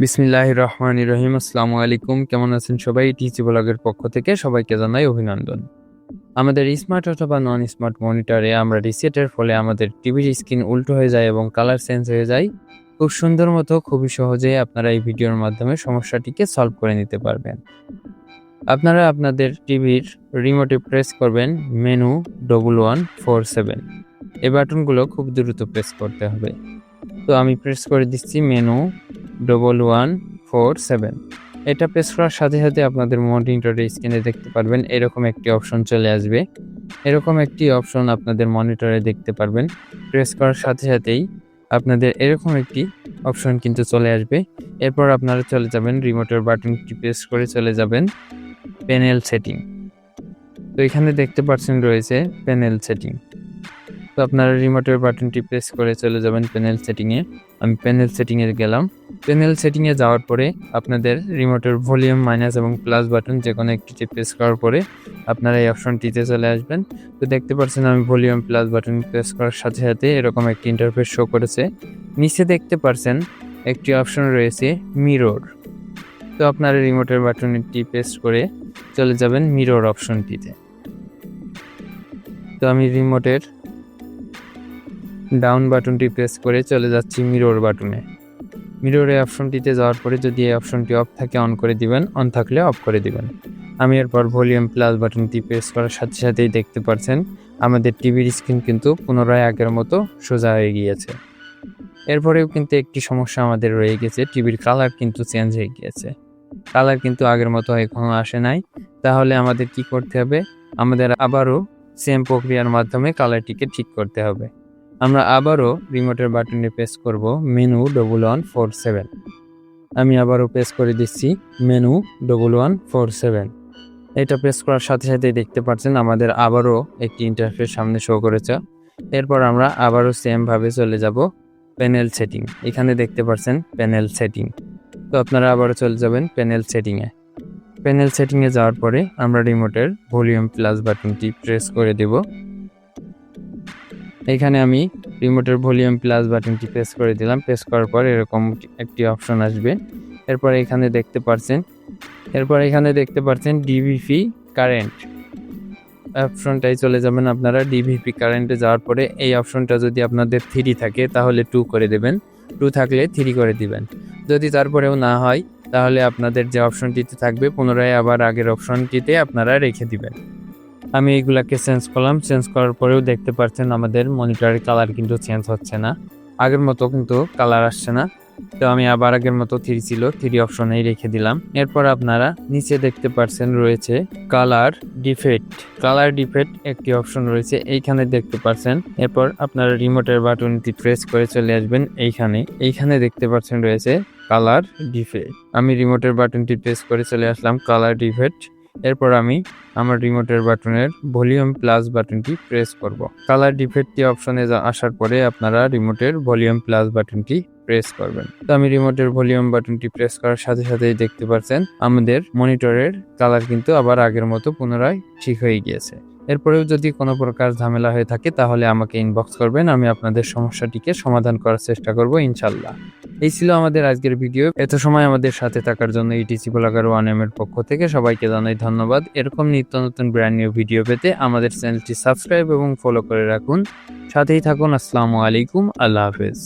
বিসমিল্লাহির রহমানির রহিম। আসসালামু আলাইকুম। কেমন আছেন সবাই? টিচি ব্লগের পক্ষ থেকে সবাইকে জানাই অভিনন্দন। আমাদের স্মার্ট অথবা নন স্মার্ট মনিটরে আমরা রিসেটের ফলে আমাদের টিভির স্ক্রিন উল্টো হয়ে যায় এবং কালার চেঞ্জ হয়ে যায়। খুব সুন্দর মতো খুবই সহজেই আপনারা এই ভিডিওর মাধ্যমে সমস্যাটিকে সলভ করে নিতে পারবেন। আপনারা আপনাদের টিভির রিমোটে প্রেস করবেন মেনু 1147। এই বাটনগুলো খুব দ্রুত প্রেস করতে হবে। তো আমি প্রেস করে দিচ্ছি মেনু 1147। এটা প্রেস করার সাথে সাথে আপনাদের মনিটরের স্ক্রিনে দেখতে পারবেন এরকম একটি অপশন চলে আসবে। এরকম একটি অপশন আপনাদের মনিটরে দেখতে পারবেন। প্রেস করার সাথে সাথেই আপনাদের এরকম একটি অপশন কিন্তু চলে আসবে। এরপর আপনারা চলে যাবেন রিমোটের বাটনটি প্রেস করে চলে যাবেন প্যানেল সেটিং। তো এখানে দেখতে পাচ্ছেন রয়েছে প্যানেল সেটিং। তো আপনারা রিমোটের বাটনটি প্রেস করে চলে যাবেন প্যানেল সেটিংয়ে। আমি প্যানেল সেটিংয়ে গেলাম। প্যানেল সেটিংয়ে যাওয়ার পরে আপনাদের রিমোটের ভলিউম মাইনাস এবং প্লাস বাটন যে কোনো একটিতে প্রেস করার পরে আপনারা এই অপশনটিতে চলে আসবেন। তো দেখতে পাচ্ছেন আমি ভলিউম প্লাস বাটন প্রেস করার সাথে সাথে এরকম একটি ইন্টারফেস শো করেছে। নিচে দেখতে পাচ্ছেন একটি অপশন রয়েছে মিরর। তো আপনারা রিমোটের বাটনটি প্রেস করে চলে যাবেন মিরর অপশনটিতে। তো আমি রিমোটের ডাউন বাটনটি প্রেস করে চলে যাচ্ছি মিরর বাটনে। মিররের অপশনটিতে যাওয়ার পরে যদি এই অপশনটি অফ থাকে অন করে দিবেন, অন থাকলে অফ করে দিবেন। আমি এরপর ভলিউম প্লাস বাটনটি প্রেস করার সাথে সাথেই দেখতে পাচ্ছেন আমাদের টিভির স্ক্রিন কিন্তু পুনরায় আগের মতো সোজা হয়ে গিয়েছে। এরপরেও কিন্তু একটি সমস্যা আমাদের রয়ে গেছে, টিভির কালার কিন্তু চেঞ্জ হয়ে গিয়েছে। কালার কিন্তু আগের মতো এখনো আসে নাই। তাহলে আমাদের কি করতে হবে? আমাদের আবারও সেম প্রক্রিয়ার মাধ্যমে কালারটিকে ঠিক করতে হবে। আমরা আবারও রিমোটের বাটনে প্রেস করব মেনু 1147। আমি আবারও প্রেস করে দিচ্ছি মেনু 1147। এটা প্রেস করার সাথে সাথে দেখতে পাচ্ছেন আমাদের আবারও একটি ইন্টারফেস সামনে শো করেছে। এরপর আমরা আবারও সেম ভাবে চলে যাব প্যানেল সেটিং। এখানে দেখতে পাচ্ছেন প্যানেল সেটিং। তো আপনারা আবারও চলে যাবেন প্যানেল সেটিংয়ে। প্যানেল সেটিংয়ে যাওয়ার পরে আমরা রিমোটের ভলিউম প্লাস বাটনটি প্রেস করে দেব। এখানে আমি রিমোটের ভলিউম প্লাস বাটনটি প্রেস করে দিলাম। প্রেস করার পর এরকম একটি অপশন আসবে। এরপর এখানে দেখতে পাচ্ছেন ডিভিপি কারেন্ট অপশনটাই চলে যাবেন আপনারা। ডিভিপি কারেন্টে যাওয়ার পরে এই অপশনটা যদি আপনাদের 3 থাকে তাহলে 2 করে দেবেন, 2 থাকলে 3 করে দিবেন। যদি তারপরেও না হয় তাহলে আপনাদের যে অপশনটিতে থাকবে পুনরায় আবার আগের অপশনটিতে আপনারা রেখে দিবেন। আমি এইগুলাকে চেঞ্জ করলাম। চেঞ্জ করার পরেও দেখতে পাচ্ছেন আমাদের মনিটরের কালার কিন্তু চেঞ্জ হচ্ছে না, আগের মতো কিন্তু কালার আসছে না। তো আমি আবার আগের মতো 3 ছিল, 3 অপশনেই রেখে দিলাম। এরপর আপনারা নিচে দেখতে পাচ্ছেন রয়েছে কালার ডিফেক্ট। কালার ডিফেক্ট একটি অপশন রয়েছে, এইখানে দেখতে পাচ্ছেন। এরপর আপনারা রিমোটের বাটনটি প্রেস করে চলে আসবেন এইখানে দেখতে পাচ্ছেন রয়েছে কালার ডিফেক্ট। আমি রিমোটের বাটনটি প্রেস করে চলে আসলাম কালার ডিফেক্ট। এরপর আমি আমার রিমোটের বাটনের ভলিউম প্লাস বাটনটি প্রেস করব। কালার ডিফেক্টটি অপশনে আসার পরে আপনারা রিমোটের ভলিউম প্লাস বাটনটি প্রেস করবেন। তো আমি রিমোটের ভলিউম বাটনটি প্রেস করার সাথে সাথেই দেখতে পাচ্ছেন আমাদের মনিটরের কালার কিন্তু আবার আগের মতো পুনরায় ঠিক হয়ে গিয়েছে। এরপরেও যদি কোনো প্রকার ঝামেলা হয়ে থাকে তাহলে আমাকে ইনবক্স করবেন, আমি আপনাদের সমস্যাটিকে সমাধান করার চেষ্টা করব ইনশাল্লাহ। এই ছিল আমাদের আজকের ভিডিও। এত সময় আমাদের সাথে থাকার জন্য ইটিসি ব্লগার 1M এর পক্ষ থেকে সবাইকে জানাই ধন্যবাদ। এরকম নিত্য নতুন ব্র্যান্ড নিউ ভিডিও পেতে আমাদের চ্যানেলটি সাবস্ক্রাইব এবং ফলো করে রাখুন। সাথেই থাকুন। আসসালামু আলাইকুম। আল্লাহ হাফেজ।